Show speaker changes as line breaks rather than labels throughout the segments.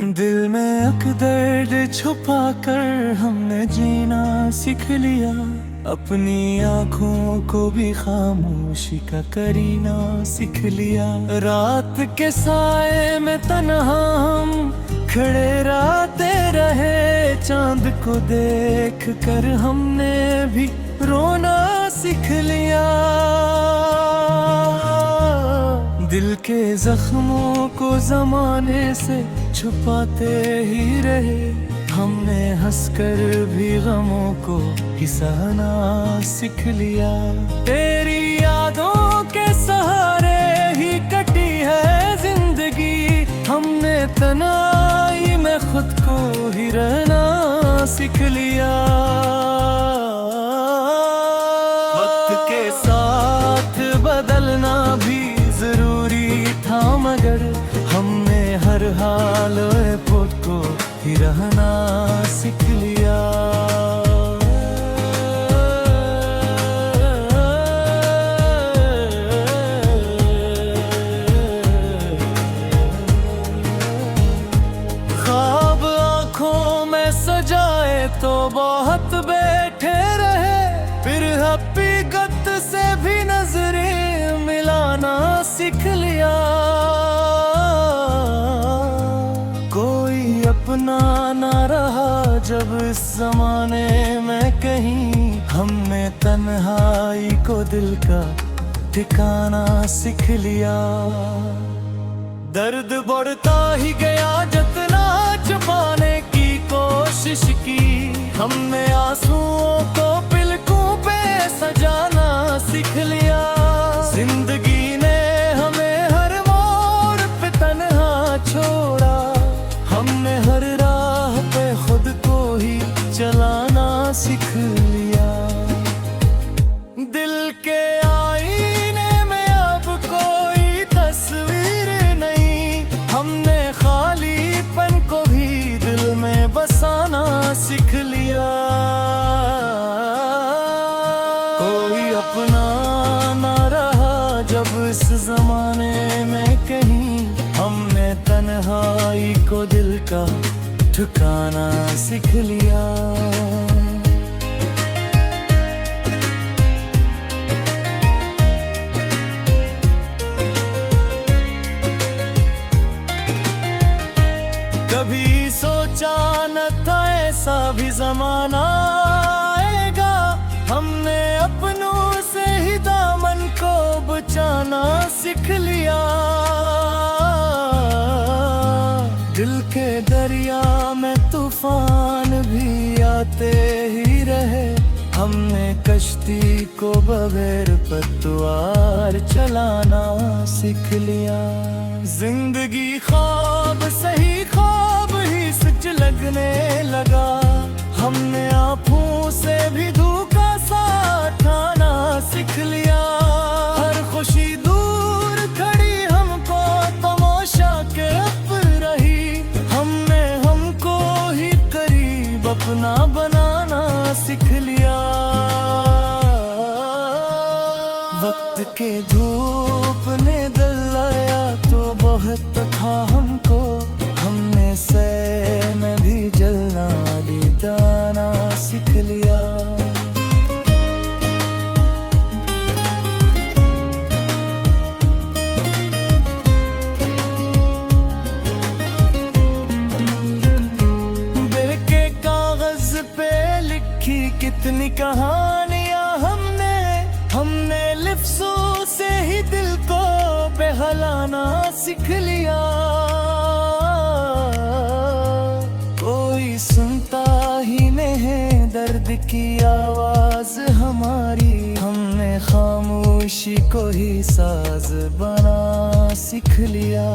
दिल में अक दर्द छुपा कर हमने जीना सीख लिया। अपनी आँखों को भी खामोशी का करीना सीख लिया। रात के साए में तन्हा हम खड़े रहते रहे। चांद को देख कर हमने भी रोना सीख लिया। दिल के जख्मों को जमाने से छुपाते ही रहे। हमने हंसकर भी गमों को ही सहना सीख लिया। तेरी यादों के सहारे ही कटी है जिंदगी। हमने तन्हाई में खुद को ही रहना सीख लिया। वक्त के साथ बदलना भी जरूरी था, मगर हमने हर हाल में खुद को ही रहना सीख लिया। ख्वाब आँखों में सजाए तो बहुत बैठे रहे, फिर हकीकत से भी नजरें मिलाना सीख लिया। कोई अपना ना रहा जब इस जमाने में कहीं। हमने तन्हाई को दिल का ठिकाना सीख लिया। दर्द बढ़ता ही गया जितना छुपाने की कोशिश की। हमने आंसुओं को पलकों पे सजाना सीख लिया। जिंदगी ने हमें हर मोड़ पे तन्हा छोड़ा। हमने हर राह पे खुद को ही चलाना सीख लिया। दिल के आईने में अब कोई तस्वीर नहीं। हमने खालीपन को भी दिल में बसाना सीख लिया। कोई अपना ना रहा जब इस जमाने में कहीं। हमने तन्हाई को दिल का ठिकाना सीख लिया। कभी सोचा न था ऐसा भी जमाना आएगा। हमने अपनों से ही दामन को बचाना सीख लिया। दिल के दरिया में तूफान भी आते ही रहे। हमने कश्ती को बगैर पतवार चलाना सीख लिया। जिंदगी ख्वाब सही ख्वाब ही सच लगने लगा। हमने आँखों से भी धोखा सा ठाना सीख लिया। हर खुशी दूर खड़ी हमको तमाशा के अब रही। हमने हमको ही करीब अपना बनाना सीख लिया। वक्त के धूप ने दलाया तो बहुत था हमको। हमने सै में भी जलना दीदाना सीख लिया। दिल के कागज पे लिखी कितनी कहानियां हमने लिफ्ज़ों से ही दिल को बहलाना सीख लिया। कोई सुनता ही नहीं दर्द की आवाज हमारी। हमने खामोशी को ही साज बना सीख लिया।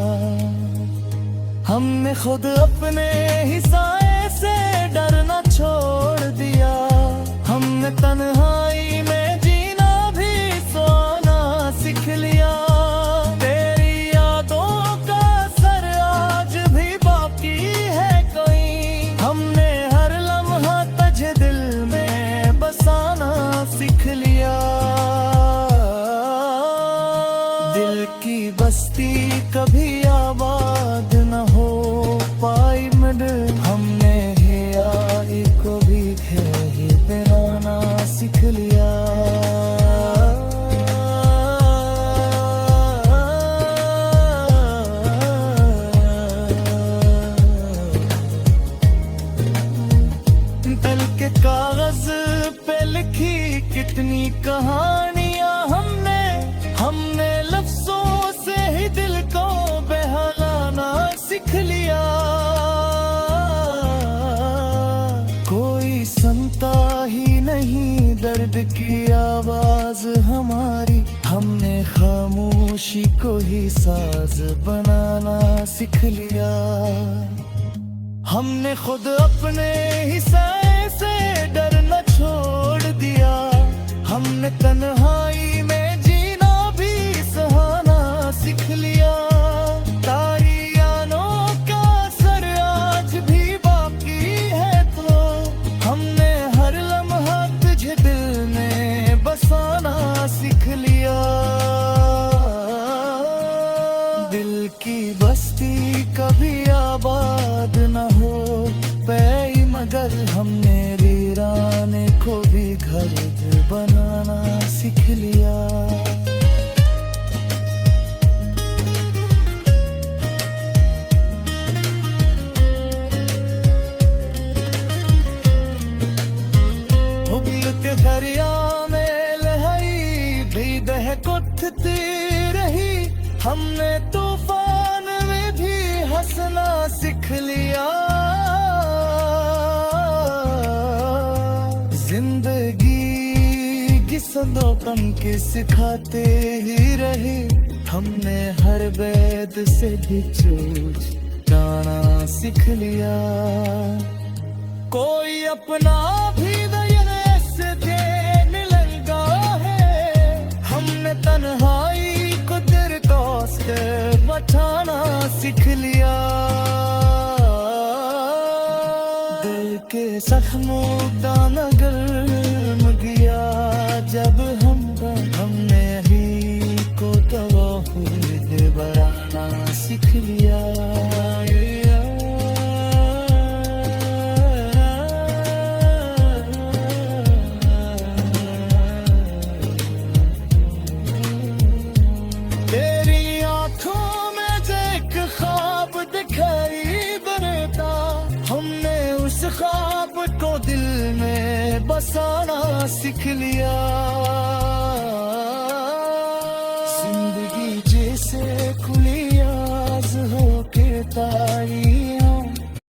हमने खुद अपने ही साए से डरना छोड़ दिया। हमने तन्हाई में जीना भी सोना सीख लिया। तेरी यादों का असर आज भी बाकी है कोई। हमने हर लम्हा तुझे दिल में बसाना सीख लिया। दिल की बस्ती कभी आबाद न हो पाई कितनी कहानियां हमने लफ्जों से ही दिल को बहलाना सीख लिया। कोई सुनता ही नहीं दर्द की आवाज हमारी, हमने खामोशी को ही साज बनाना सीख लिया। हमने खुद अपने हिस्से से डरना छोड़ दिया, हमने तन्हाई में जीना भी सहाना सीख लिया। तारियानों का असर आज भी बाकी है तो हमने हर लम्हा तुझे दिल में बसाना सीख लिया। दिल की बस्ती कभी आबाद न हो पाई, मगर हमने वीराने को भी घर बनाना सीख लिया। हुब्ल के दरिया में लहरी भी दहकती रही, हमने तूफान में भी हंसना सीख लिया। जिंदगी की सदोकम के सिखाते ही रहे, हमने हर वैद से भी चूज जाना सीख लिया। कोई अपना भी दयन ऐसे देने लगा है, हमने तन्हाई को तेरे दोस्त बचाना सीख लिया। दिल के जख्मों का नगर गया जब हमने ही को तवाहुद बनाना सीख लिया। तेरी आंखों में एक ख्वाब दिखाई देता, हमने उस ख्वाब को दिल में बसाना सीख लिया। जिंदगी जैसे खुली आज हो के तारी